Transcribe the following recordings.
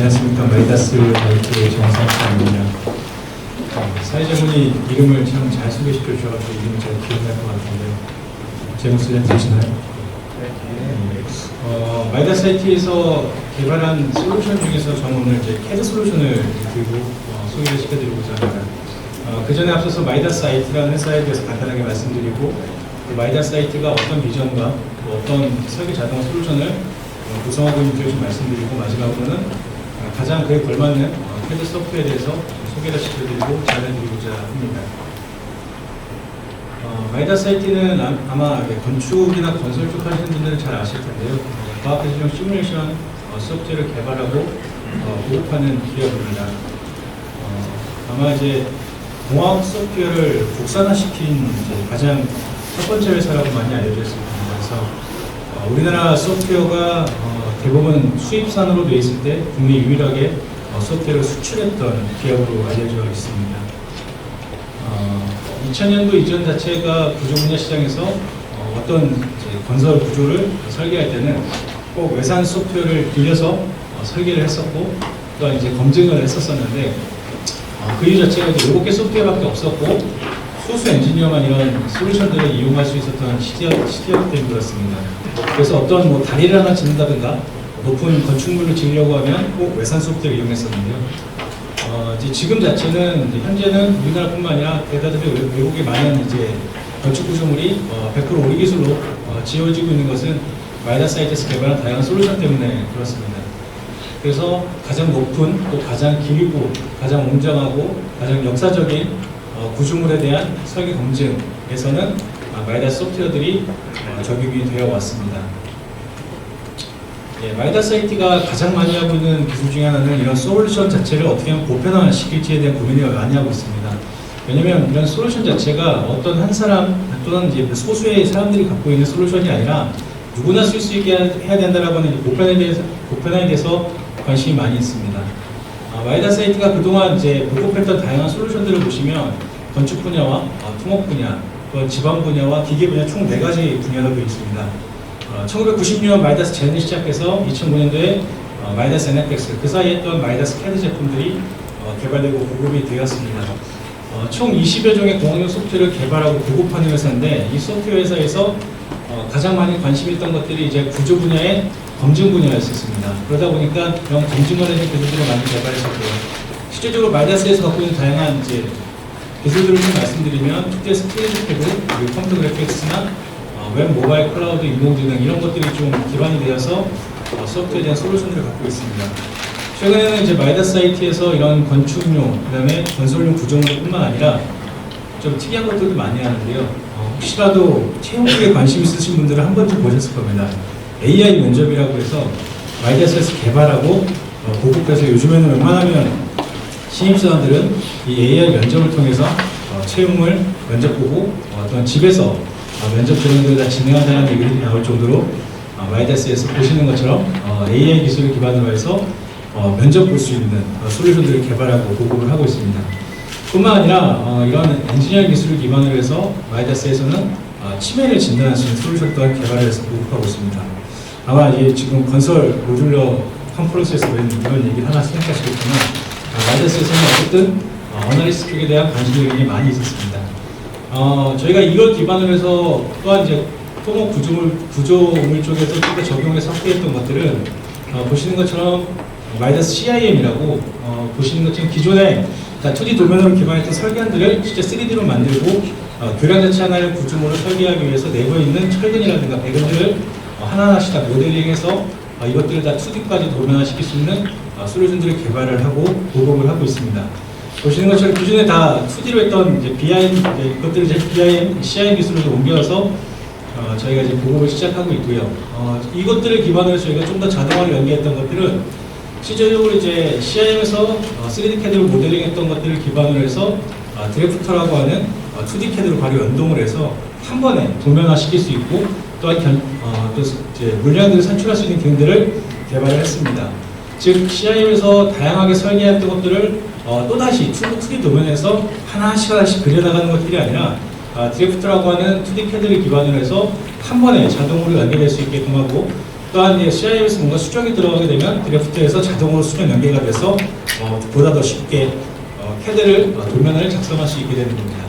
안녕하십니까. 마이다스 라이트의 정상입니다. 사회자분이 이름을 참 잘 소개시켜 주셔서 이름을 잘 기억날 것 같은데 제 목소리 들으시나요? 마이다스 라이트에서 개발한 솔루션 중에서 저는 오늘 이제 CAD 솔루션을 들고 소개를 시켜드리고자 합니다. 그 전에 앞서서 마이다스 IT라는 회사에 대해서 간단하게 말씀드리고 마이다스 IT가 어떤 비전과 어떤 설계 자동화 솔루션을 구성하고 있는지를 좀 말씀드리고 마지막으로는 가장 그에 걸맞는 CAD 소프트웨어에 대해서 소개를 시켜드리고 잘해드리고자 합니다. 마이다스 IT는 아마 건축이나 건설 쪽 하시는 분들은 잘 아실 텐데요. 과학기술용 시뮬레이션 소프트웨어를 개발하고 보급하는 기업입니다. 아마 이제 공학 소프트웨어를 국산화시킨 가장 첫 번째 회사라고 많이 알려져 있습니다. 그래서 우리나라 소프트웨어가 대부분 수입산으로 되어 있을 때 국내 유일하게 소프트웨어를 수출했던 기업으로 알려져 있습니다. 2000년도 이전 자체가 구조 분야 시장에서 어떤 건설 구조를 설계할 때는 꼭 외산 소프트웨어를 빌려서 설계를 했었고 또한 이제 검증을 했었었는데 그 이유 자체가 이제 7개 소프트웨어밖에 없었고 소수 엔지니어만 이런 솔루션들을 이용할 수 있었던 시기였기 때문에 그렇습니다. 그래서 어떤 뭐 다리를 하나 짓는다든가 높은 건축물을 지으려고 하면 꼭 외산 소프트웨어를 이용했었는데요. 이제 지금 자체는 이제 현재는 우리나라뿐만 아니라 대다수의 외국의 많은 이제 건축 구조물이 100% 우리 기술로 지어지고 있는 것은 마이다스 IT에서 개발한 다양한 솔루션 때문에 그렇습니다. 그래서 가장 높은 또 가장 길고 가장 웅장하고 가장 역사적인 구조물에 대한 설계 검증에서는 마이다스 소프트웨어들이 적용이 되어 왔습니다. 마이다스 IT가 가장 많이 하고 있는 기술 중에 하나는 이런 솔루션 자체를 어떻게 하면 보편화시킬지에 대한 고민을 많이 하고 있습니다. 왜냐하면 이런 솔루션 자체가 어떤 한 사람 또는 이제 소수의 사람들이 갖고 있는 솔루션이 아니라 누구나 쓸 수 있게 해야 된다라고 하는 보편화에 대해서 관심이 많이 있습니다. 마이다스 IT가 그동안 이제 보급했던 다양한 솔루션들을 보시면 건축 분야와 토목 분야, 또 지방 분야와 기계 분야 총 4가지 분야로 되어 있습니다. 1990년 마이다스 젠을 시작해서 2009년도에 마이다스 NFX, 그 사이에 했던 마이다스 CAD 제품들이 개발되고 보급이 되었습니다. 총 20여 종의 공학용 소프트웨어를 개발하고 보급하는 회사인데 이 소프트웨어 회사에서 가장 많이 관심이 있던 것들이 이제 구조 분야의 검증 분야였었습니다. 그러다 보니까 이런 검증 관련된 기술들을 많이 개발했었고요. 실제적으로 마이다스에서 갖고 있는 다양한 이제 기술들을 좀 말씀드리면 2D 스크린 캐드, 그리고 컴퓨터 그래픽스나 웹, 모바일, 클라우드, 인공지능 이런 것들이 좀 기반이 되어서 소프트웨어에 대한 솔루션들을 갖고 있습니다. 최근에는 이제 마이다스 IT에서 이런 건축용, 그 다음에 건설용 구조물뿐만 아니라 좀 특이한 것들도 많이 하는데요. 혹시라도 채용직에 관심 있으신 분들은 한 번쯤 보셨을 겁니다. AI 면접이라고 해서 마이다스에서 개발하고 보급해서 요즘에는 웬만하면 신입사원들은 이 AI 면접을 통해서 채용을 면접 보고 어떤 집에서 면접 진행들을 다 진행한다는 얘기들이 나올 정도로 마이다스에서 보시는 것처럼 AI 기술을 기반으로 해서 면접 볼 수 있는 솔루션들을 개발하고 보급을 하고 있습니다. 뿐만 아니라 이런 엔지니어링 기술을 기반으로 해서 마이다스에서는 치매를 진단할 수 있는 솔루션 또한 개발을 해서 보급하고 있습니다. 아마 이게 지금 건설 모듈러 컨퍼런스에서 이런 얘기를 하나 생각하시겠지만 마이다스에서는 어쨌든 어널리스트 쪽에 대한 관심이 굉장히 많이 있었습니다. 저희가 이걸 기반으로 해서 또한 이제 토목 구조물 쪽에서 좀 더 적용해서 확대했던 것들은 보시는 것처럼 마이다스 CIM이라고 보시는 것처럼 기존에 2D 도면으로 기반했던 설계안들을 실제 3D로 만들고 교량 자체 하나의 구조물을 설계하기 위해서 내부에 있는 철근이라든가 배근들을 하나하나씩 다 모델링해서 이것들을 다 2D까지 도면화시킬 수 있는 솔루션들을 개발을 하고 보급을 하고 있습니다. 보시는 것처럼 기존에 다 2D로 했던 이제 그것들을 이제 BIM, CIM 기술로 옮겨서 저희가 이제 보급을 시작하고 있고요. 이것들을 기반으로 해서 저희가 좀 더 자동화를 연계했던 것들은 실제적으로 이제 CIM에서 3D CAD로 모델링했던 것들을 기반으로 해서 드래프터라고 하는 2D CAD로 바로 연동을 해서 한 번에 도면화 시킬 수 있고 또한 또 이제 물량들을 산출할 수 있는 기능들을 개발을 했습니다. 즉 CIM에서 다양하게 설계했던 것들을 또다시 2D 도면에서 하나씩 그려나가는 것들이 아니라 드래프트라고 하는 2D CAD를 기반으로 해서 한 번에 자동으로 연결될 수 있게끔 하고 또한 CIM에서 뭔가 수정이 들어가게 되면 드래프트에서 자동으로 수정 연계가 돼서 보다 더 쉽게 CAD를 도면을 작성할 수 있게 되는 겁니다.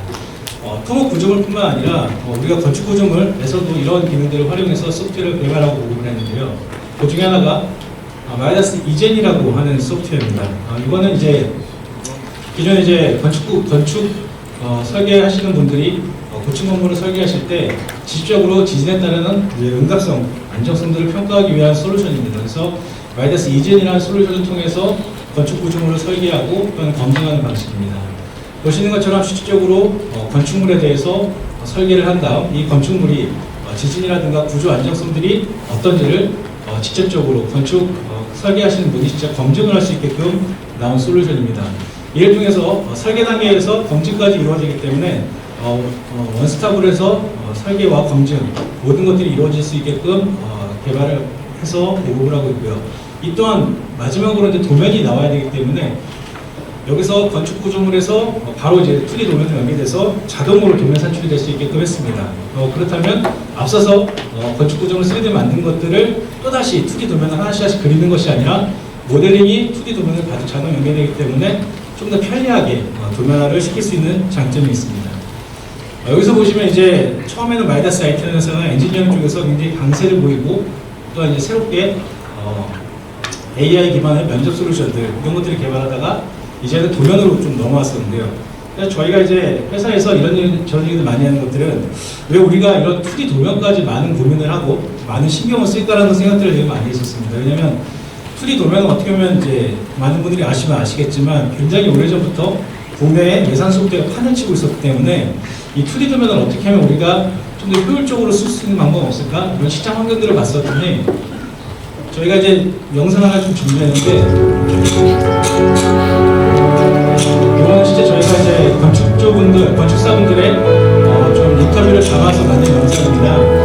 토목 구조물뿐만 아니라 우리가 건축 구조물에서도 이런 기능들을 활용해서 소프트웨어를 개발하고 보급을 했는데요. 그 중에 하나가 마이다스 이젠이라고 하는 소프트웨어입니다. 이거는 이제 기존에 이제 건축 설계하시는 분들이 고층 건물을 설계하실 때 지식적으로 지진에 따르는 응답성, 안정성들을 평가하기 위한 솔루션입니다. 그래서 마이다스 이젠이라는 솔루션을 통해서 건축 구조물을 설계하고 또는 검증하는 방식입니다. 보시는 것처럼 실질적으로 건축물에 대해서 설계를 한 다음 이 건축물이 지진이라든가 구조 안정성들이 어떤지를 직접적으로 건축 설계하시는 분이 직접 검증을 할 수 있게끔 나온 솔루션입니다. 이를 통해서 설계 단계에서 검증까지 이루어지기 때문에 원스톱으로 해서 설계와 검증 모든 것들이 이루어질 수 있게끔 개발을 해서 보급을 하고 있고요. 이 또한 마지막으로 이제 도면이 나와야 되기 때문에 여기서 건축 구조물에서 바로 이제 2D 도면으로 연계돼서 자동으로 도면 산출이 될 수 있게끔 했습니다. 그렇다면 앞서서 건축 구조물 3D 만든 것들을 또다시 2D 도면을 하나씩 그리는 것이 아니라 모델링이 2D 도면을 바로 자동 연계되기 때문에 좀 더 편리하게 도면화를 시킬 수 있는 장점이 있습니다. 여기서 보시면 이제 처음에는 마이다스 IT에서는 엔지니어링 쪽에서 굉장히 강세를 보이고 또 이제 새롭게 AI 기반의 면접 솔루션들 이런 것들을 개발하다가 이제는 도면으로 좀 넘어왔었는데요. 그래서 저희가 이제 회사에서 저런 얘기를 많이 하는 것들은 왜 우리가 이런 2D 도면까지 많은 고민을 하고 많은 신경을 쓸까라는 생각들을 되게 많이 했었습니다. 왜냐면 2D 도면은 어떻게 보면 이제 많은 분들이 아시면 아시겠지만 굉장히 오래전부터 국내에 예산 소프트웨어가 판을 치고 있었기 때문에 이 2D 도면을 어떻게 하면 우리가 좀 더 효율적으로 쓸 수 있는 방법이 없을까? 이런 시장 환경들을 봤었더니 저희가 이제 영상 하나 좀 준비했는데 이거는 진짜 저희가 이제 건축사분들의 좀 인터뷰를 담아서 만든 영상입니다.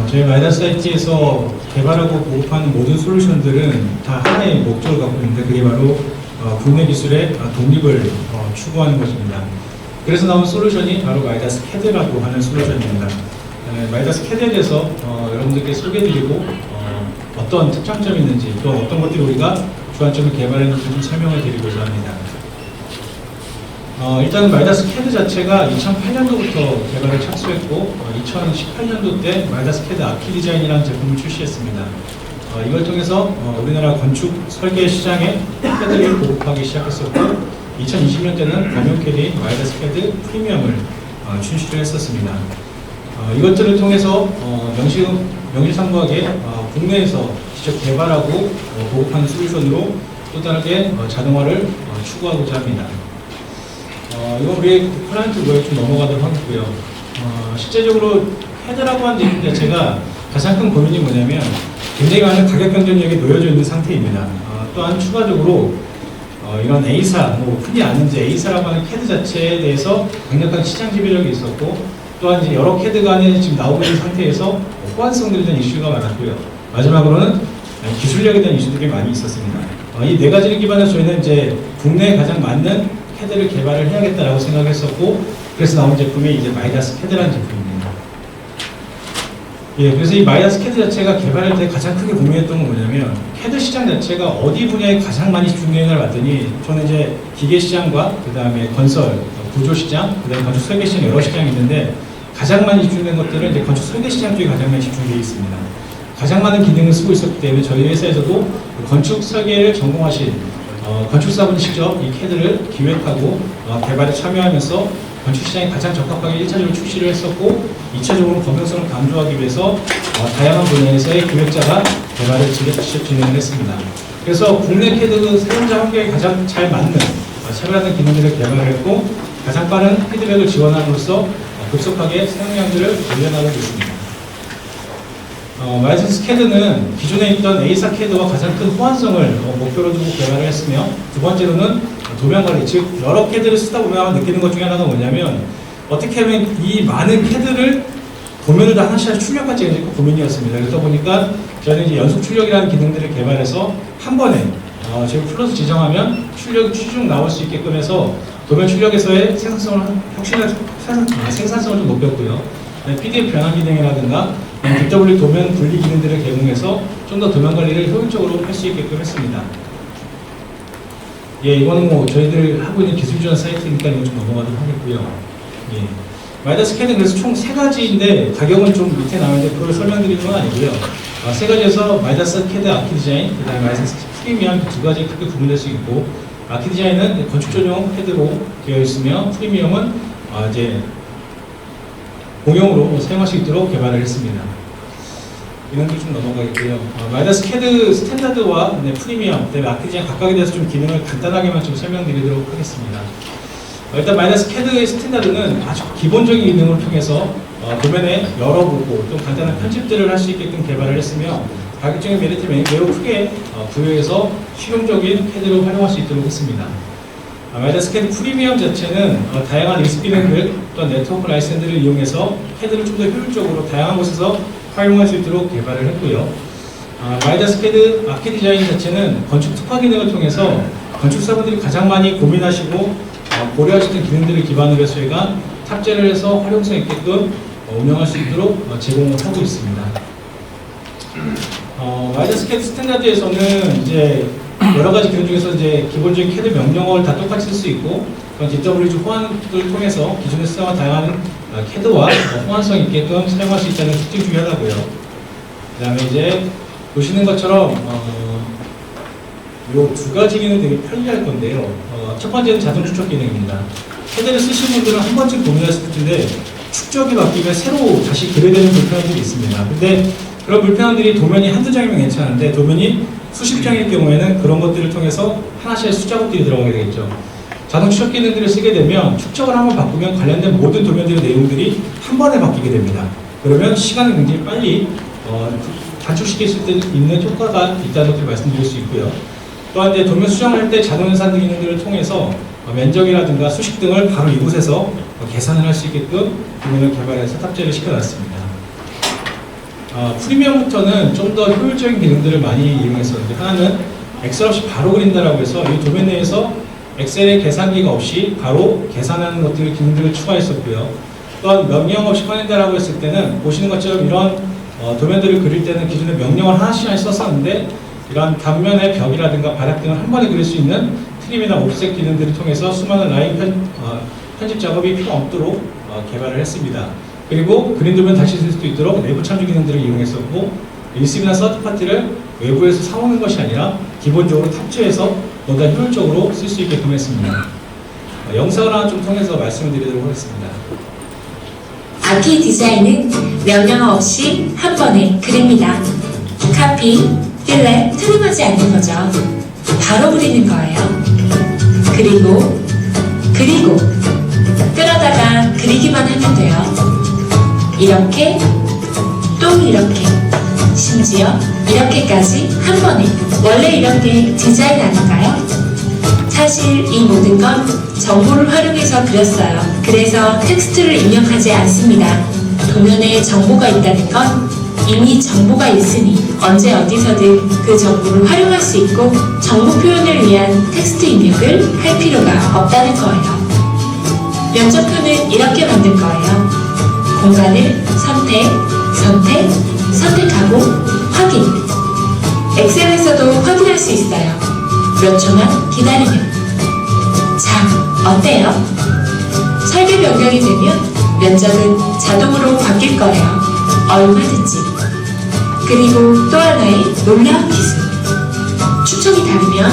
저희 마이다스 IT에서 개발하고 보급하는 모든 솔루션들은 다 하나의 목적을 갖고 있는데 그게 바로 국내 기술의 독립을 추구하는 것입니다. 그래서 나온 솔루션이 바로 마이다스 CAD라고 하는 솔루션입니다. 마이다스 CAD에 대해서 여러분들께 소개해드리고 어떤 특장점이 있는지 또 어떤 것들이 우리가 주안점을 개발했는지 좀 설명을 드리고자 합니다. 일단 마이다스 CAD 자체가 2008년도부터 개발에 착수했고 2018년도 때 마이다스 CAD 아키디자인이라는 제품을 출시했습니다. 이걸 통해서 우리나라 건축 설계 시장에 CAD를 보급하기 시작했었고 2020년 때는 범용 CAD 마이다스 CAD 프리미엄을 출시를 했었습니다. 이것들을 통해서 명실상부하게 국내에서 직접 개발하고 보급하는 솔루션으로 또 다르게 자동화를 추구하고자 합니다. 이건 우리 클라이언트 로에 좀 넘어가도록 하겠고요. 실제적으로 CAD라고 하는 제품 자체가 가장 큰 고민이 뭐냐면 굉장히 많은 가격 경쟁력이 놓여져 있는 상태입니다. 또한 추가적으로 이런 A사, 뭐 흔히 아는 이제 A사라고 하는 캐드 자체에 대해서 강력한 시장 지배력이 있었고, 또한 이제 여러 캐드 간에 지금 나오고 있는 상태에서 호환성들에 대한 이슈가 많았고요. 마지막으로는 기술력에 대한 이슈들이 많이 있었습니다. 이 네 가지를 기반으로 저희는 이제 국내에 가장 맞는 캐드를 개발을 해야겠다라고 생각했었고, 그래서 나온 제품이 이제 마이다스 캐드라는 제품입니다. 예, 그래서 이 마이다스 캐드 자체가 개발할 때 가장 크게 고민했던 건 뭐냐면, 캐드 시장 자체가 어디 분야에 가장 많이 집중되는가를 봤더니, 저는 이제 기계 시장과 그 다음에 건설, 구조 시장, 그 다음에 건축 설계 시장 여러 시장이 있는데, 가장 많이 집중된 것들은 이제 건축 설계 시장 쪽에 가장 많이 집중되어 있습니다. 가장 많은 기능을 쓰고 있었기 때문에 저희 회사에서도 건축 설계를 전공하신 건축사분이 직접 이 캐드를 기획하고 개발에 참여하면서 건축시장에 가장 적합하게 1차적으로 출시를 했었고, 2차적으로 범용성을 강조하기 위해서 다양한 분야에서의 기획자가 개발을 직접 진행을 했습니다. 그래서 국내 캐드 사용자 환경에 가장 잘 맞는 차별화된 기능들을 개발을 했고, 가장 빠른 피드백을 지원함으로써 급속하게 사용량들을 늘려나가고 있습니다. 마이다스 캐드는 기존에 있던 A사 캐드와 가장 큰 호환성을 목표로 두고 개발을 했으며, 두 번째로는 도면 관리, 즉 여러 캐드를 쓰다 보면 느끼는 것 중에 하나가 뭐냐면, 어떻게 하면 이 많은 캐드를 도면을 다 하나씩 출력할지 굉장히 고민이었습니다. 그러다 보니까 저희는 이제 연속 출력이라는 기능들을 개발해서 한 번에 저희 플러스 지정하면 출력이 추중 나올 수 있게끔 해서 도면 출력에서의 생산성을 좀 높였고요. PDF 변환 기능이라든가 BW 도면 분리 기능들을 개봉해서 좀 더 도면 관리를 효율적으로 할 수 있게끔 했습니다. 예, 이거는 뭐 저희들 하고 있는 기술 지원 사이트니까 이거 좀 넘어가도록 하겠고요. 예. 마이다스 캐드는 그래서 총 3가지인데 가격은 좀 밑에 나오는데 그걸 설명드리는 건 아니고요. 3가지에서 마이다스 캐드 아키 디자인, 그 다음에 마이다스 프리미엄 2가지 크게 구분될 수 있고, 아키 디자인은 건축 전용 캐드로 되어 있으며, 프리미엄은 이제 공용으로 사용할 수 있도록 개발을 했습니다. 이런 게 좀 넘어가겠고요. 마이다스 캐드 스탠다드와 프리미엄, 그다음에 아키 디자인 각각에 대해서 좀 기능을 간단하게만 좀 설명드리도록 하겠습니다. 일단 마이다스 캐드의 스탠다드는 아주 기본적인 기능을 통해서 도면에 열어보고 좀 간단한 편집들을 할 수 있게끔 개발을 했으며, 가격적인 메리트를 매우 크게 부여해서 실용적인 캐드로 활용할 수 있도록 했습니다. 마이다스 캐드 프리미엄 자체는 다양한 익스 기능들 또한 네트워크 라이센스를 이용해서 캐드를 좀 더 효율적으로 다양한 곳에서 활용할 수 있도록 개발을 했고요. 마이다스 캐드 아키 디자인 자체는 건축 특화 기능을 통해서 건축사분들이 가장 많이 고민하시고 고려하시는 기능들을 기반으로 해서 저희가 탑재를 해서 활용성 있게끔 운영할 수 있도록 제공을 하고 있습니다. 마이다스 캐드 스탠다드에서는 이제 여러 가지 기능 중에서 이제 기본적인 캐드 명령어를 다 똑같이 쓸 수 있고, DWG 호환을 통해서 기존에 쓰던 다양한 캐드와 호환성 있게끔 사용할 수 있다는 특징 중에 하나고요. 그 다음에 이제 보시는 것처럼 이 2가지 기능이 되게 편리할 건데요. 첫 번째는 자동 추적 기능입니다. 캐드를 쓰시는 분들은 한 번쯤 고민하실 텐데, 축적이 바뀌면 새로 다시 그려되는 불편함들이 있습니다. 근데 그런 불편함들이 도면이 한두 장이면 괜찮은데, 도면이 수십 장일 경우에는 그런 것들을 통해서 하나씩 수작업들이 들어가게 되겠죠. 자동 추적 기능들을 쓰게 되면 축적을 한번 바꾸면 관련된 모든 도면들의 내용들이 한 번에 바뀌게 됩니다. 그러면 시간을 굉장히 빨리 단축시킬 수 있는 효과가 있다는 것을 말씀드릴 수 있고요. 또한 이제 도면 수정을 할 때 자동 연산 기능들을 통해서 면적이라든가 수식 등을 바로 이곳에서 계산을 할 수 있게끔 기능을 개발해서 탑재를 시켜놨습니다. 프리미엄부터는 좀 더 효율적인 기능들을 많이 이용했었는데, 하나는 엑셀 없이 바로 그린다라고 해서 이 도면 내에서 엑셀의 계산기가 없이 바로 계산하는 것들 기능들을 추가했었고요. 또한 명령 없이 꺼낸다라고 했을 때는 보시는 것처럼 이런 도면들을 그릴 때는 기존에 명령을 하나씩 썼었는데, 이런 단면의 벽이라든가 바닥 등을 한 번에 그릴 수 있는 트림이나 옵셋 기능들을 통해서 수많은 라인 편집 작업이 필요 없도록 개발을 했습니다. 그리고 그린 도면 다시 쓸 수도 있도록 내부 참조 기능들을 이용했었고, 일습이나 서드파티를 외부에서 사오는 것이 아니라 기본적으로 탑재해서 보다 효율적으로 쓸 수 있게끔 했습니다. 영상을 하나 좀 통해서 말씀을 드리도록 하겠습니다. 아키 디자인은 명령어 없이 한 번에 그립니다. 카피, 필렛, 트림하지 않는 거죠. 바로 그리는 거예요. 그리고 끌어다가 그리기만 하면 돼요. 이렇게, 또 이렇게, 심지어 이렇게까지 한 번에. 원래 이런 게 디자인 아닌가요? 사실 이 모든 건 정보를 활용해서 그렸어요. 그래서 텍스트를 입력하지 않습니다. 도면에 정보가 있다는 건 이미 정보가 있으니 언제 어디서든 그 정보를 활용할 수 있고 정보 표현을 위한 텍스트 입력을 할 필요가 없다는 거예요. 면접표는 이렇게 만들 거예요. 공간을 선택하고 확인. 엑셀에서도 확인할 수 있어요. 몇 초만 기다리면. 자, 어때요? 설계 변경이 되면 면접은 자동으로 바뀔 거예요. 얼마든지. 그리고 또 하나의 놀라운 기술. 추천이 다르면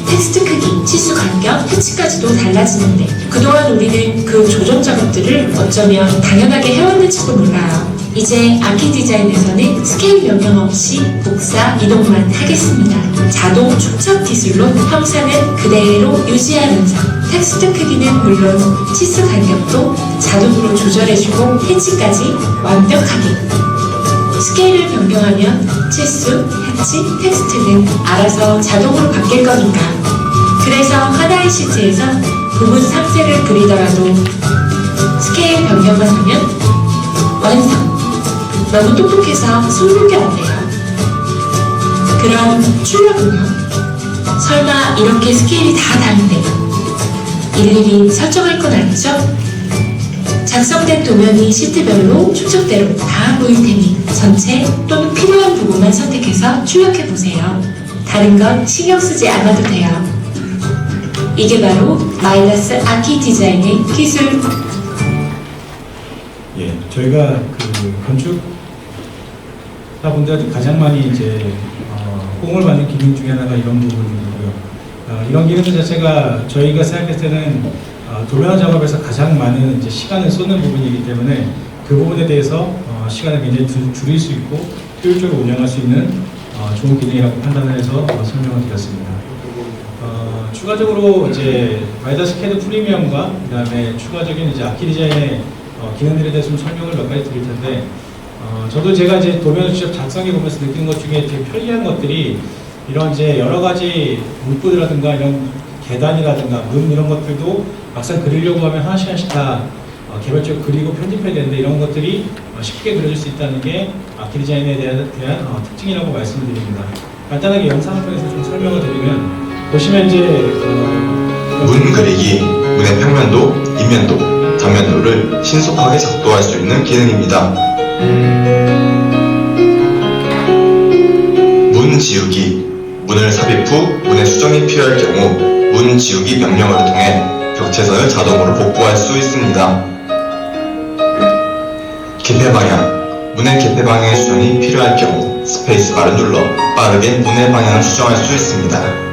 텍스트 크기, 치수 간격, 패치까지도 달라지는데 그동안 우리는 그 조정 작업들을 어쩌면 당연하게 해왔는지도 몰라요. 이제 아키 디자인에서는 스케일 명령 없이 복사, 이동만 하겠습니다. 자동 축적 기술로 형상은 그대로 유지하면서 텍스트 크기는 물론 치수 간격도 자동으로 조절해주고 패치까지 완벽하게. 스케일을 변경하면 치수, 패치, 텍스트는 알아서 자동으로 바뀔 거니까. 그래서 하나의 시트에서 부분 상세를 그리더라도 스케일 변경만 하면 완성. 너무 똑똑해서 숨는 게 없네요. 그럼 출력은요? 설마 이렇게 스케일이 다 다른데 일일이 설정할 건 아니죠? 작성된 도면이 시트별로 축적대로 다 보일 테니 전체 또는 필요한 부분만 선택해서 출력해보세요. 다른 건 신경 쓰지 않아도 돼요. 이게 바로 마이다스 아키 디자인의 기술. 예, 저희가 그 건축사분들한테 가장 많이 이제 호응을 받는 기능 중에 하나가 이런 부분이고요. 이런 기능들 자체가 저희가 생각했을 때는 도면 작업에서 가장 많은 이제 시간을 쏟는 부분이기 때문에 그 부분에 대해서 시간을 굉장히 줄일 수 있고 효율적으로 운영할 수 있는 좋은 기능이라고 판단을 해서 설명을 드렸습니다. 추가적으로 이제 마이다스 캐드 프리미엄과 그다음에 추가적인 이제 아키 디자인의 기능들에 대해서 좀 설명을 몇 가지 드릴 텐데, 저도 제가 이제 도면을 직접 작성해 보면서 느낀 것 중에 되게 편리한 것들이 이런 이제 여러 가지 문구라든가 이런 계단이라든가 문 이런 것들도 막상 그리려고 하면 하나씩 하나씩 다 개별적으로 그리고 편집해야 되는데 이런 것들이 쉽게 그려질 수 있다는 게 아키 디자인에 대한 특징이라고 말씀을 드립니다. 간단하게 영상을 통해서 좀 설명을 드리면 보시면 이제 문 그리기, 문의 평면도, 인면도, 단면도를 신속하게 작도할 수 있는 기능입니다. 문 지우기, 문을 삽입 후 문의 수정이 필요할 경우 문 지우기 명령어를 통해 벽체선을 자동으로 복구할 수 있습니다. 개폐 방향, 문의 개폐 방향의 수정이 필요할 경우 스페이스바를 눌러 빠르게 문의 방향을 수정할 수 있습니다.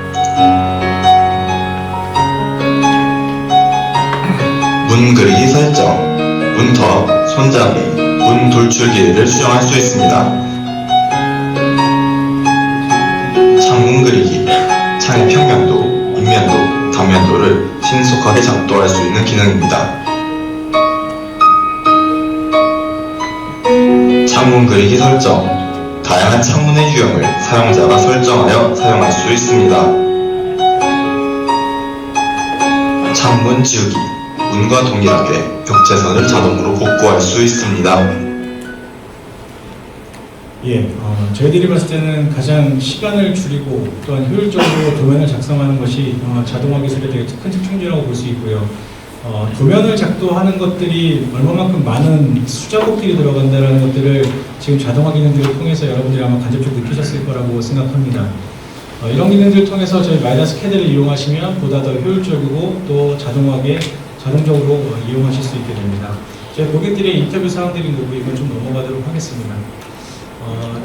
문 그리기 설정, 문턱, 손잡이, 문 돌출 길이를 수정할 수 있습니다. 창문 그리기, 창의 평면도, 인면도, 단면도를 신속하게 작도할 수 있는 기능입니다. 창문 그리기 설정, 다양한 창문의 유형을 사용자가 설정하여 사용할 수 있습니다. 창문 지우기, 문과 동일하게 벽체선을 자동으로 복구할 수 있습니다. 예, 저희들이 봤을 때는 가장 시간을 줄이고 또한 효율적으로 도면을 작성하는 것이 자동화 기술의 되게 큰 특징이라고 볼 수 있고요. 도면을 작도하는 것들이 얼마만큼 많은 수작업들이 들어간다는 것들을 지금 자동화 기능들을 통해서 여러분들이 아마 간접적으로 느끼셨을 거라고 생각합니다. 이런 기능들을 통해서 저희 마이다스 캐드를 이용하시면 보다 더 효율적이고 또 자동적으로 이용하실 수 있게 됩니다. 저희 고객들의 인터뷰 사항들인 거고 이건 좀 넘어가도록 하겠습니다.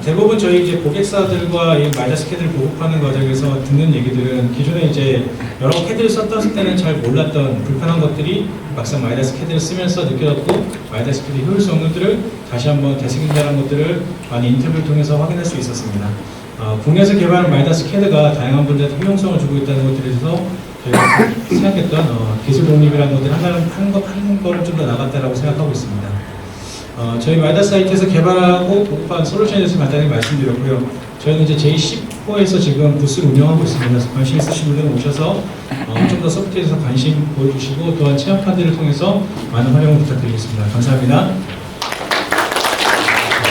대부분 저희 이제 고객사들과 이 마이다스 캐드를 보급하는 과정에서 듣는 얘기들은 기존에 이제 여러 캐드를 썼을 때는 잘 몰랐던 불편한 것들이 막상 마이다스 캐드를 쓰면서 느껴졌고 마이다스 캐드 효율성들을 다시 한번 되새긴다는 것들을 많이 인터뷰를 통해서 확인할 수 있었습니다. 국내에서 개발한 마이다스 캐드가 다양한 분들한테 효용성을 주고 있다는 것들에 대해서 저희가 생각했던 기술 독립이라는 것들을 한 걸음 좀 더 나갔다라고 생각하고 있습니다. 저희 마이다스 사이트에서 개발하고 보급한 솔루션에 대해서 간단히 말씀드렸고요. 저희는 이제 J10 스코어에서 지금 부스를 운영하고 있습니다. 그래서 관심 있으신 분들은 오셔서 좀 더 소프트웨어에서 관심 보여주시고 또한 체험 카드를 통해서 많은 활용을 부탁드리겠습니다. 감사합니다.